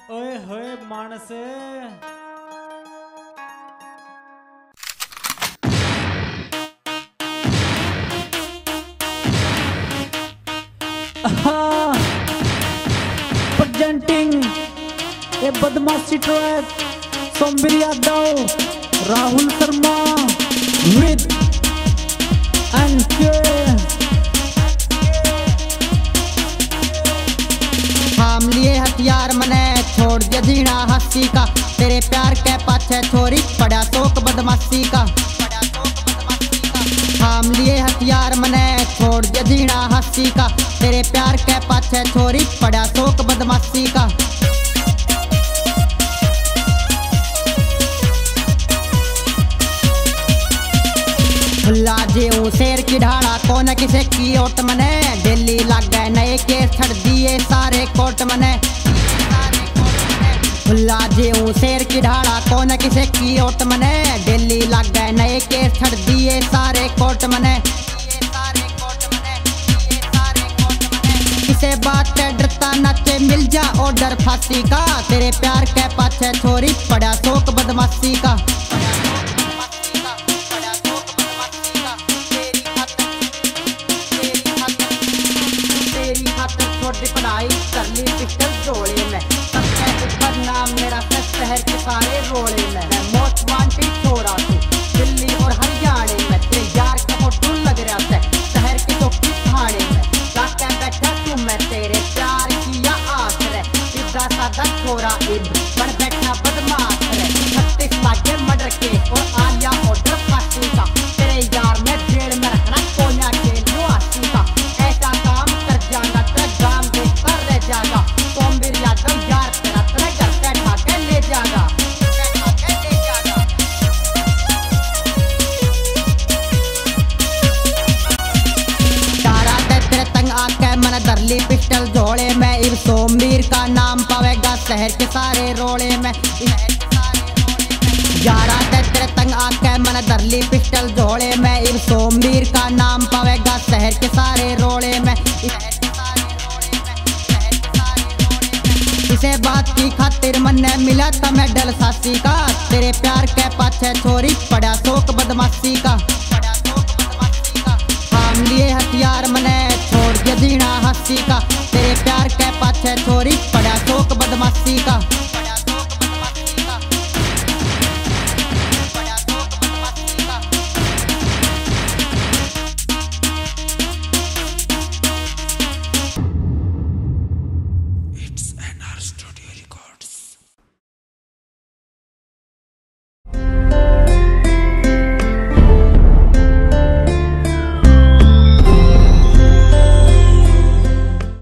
ओए होए मानस प्रेजेंटिंग ए बदमाशी ट्रैक सोमवीर यादव राहुल शर्मा विद थाम लिए हथियार मने छोड़ दिया जीना हंसी का। तेरे प्यार के पाछे छोरी पड़ा शोक बदमाशी का। थाम लिए हथियार मने छोड़ दिया जीना हंसी का। तेरे प्यार के पाछे छोरी पड़ा शोक बदमाशी का। लाजे शेर की ढाड़ा कौन किसे की ओट मने। दिल्ली लग गए नए केस छड़ दिए सारे कोर्ट मने। लाजे शेर की ढाड़ा कौन किसे की ओट मने। दिल्ली लग गए नए केस छड़ दिए सारे कोर्ट मने। किसे बात पे डरता नाचे मिल जा ऑर्डर फांसी का। तेरे प्यार के पाछे छोरी पड़ा शोक बदमाशी का। छोटी पढ़ाई कर ली पिस्टल जोड़े में। ऊपर नाम मेरा शहर के सारे रोड़े में। मैं मोस्ट वांटेड छोरा तू दिल्ली और हरियाणा में। तेरे यार का फोटो लग रहा है शहर के चौकी थाने में। जाके बैठा तू मैं तेरे प्यार की या आस रे। सीधा साधा छोरा इब बड़ बैठा बदमाश रे। 36 लाखे मर्डर के और आलिया ऑर्डर फांसी का। तेरे यार में जेल में रखना कोन्या के निवासी का। ऐसा काम कर जाना तेरा गांव देख कर रह जाएगा। सोमवीर यादव यार तेरा तेरा घर बैठा के ले जाएगा। तेरे तंग आके मन धरली पिस्टल झोड़े में। इब सोमवीर का नाम पावेगा शहर के सारे रोड़े में। यारा तेरे तंग आके मन धरली पिस्टल झोड़े में। इब सोमवीर का नाम पावेगा शहर के सारे रोड़े में। इसे बात की खातिर मन्ने मिला था मेडल सासी का। तेरे प्यार के पाछे छोरी पड़ा शोक बदमाशी का। थाम लिए हथियार मने छोड़ दिया जीना हंसी का। तेरे प्यार के पाछे छोरी पड़ा शोक बदमाशी का।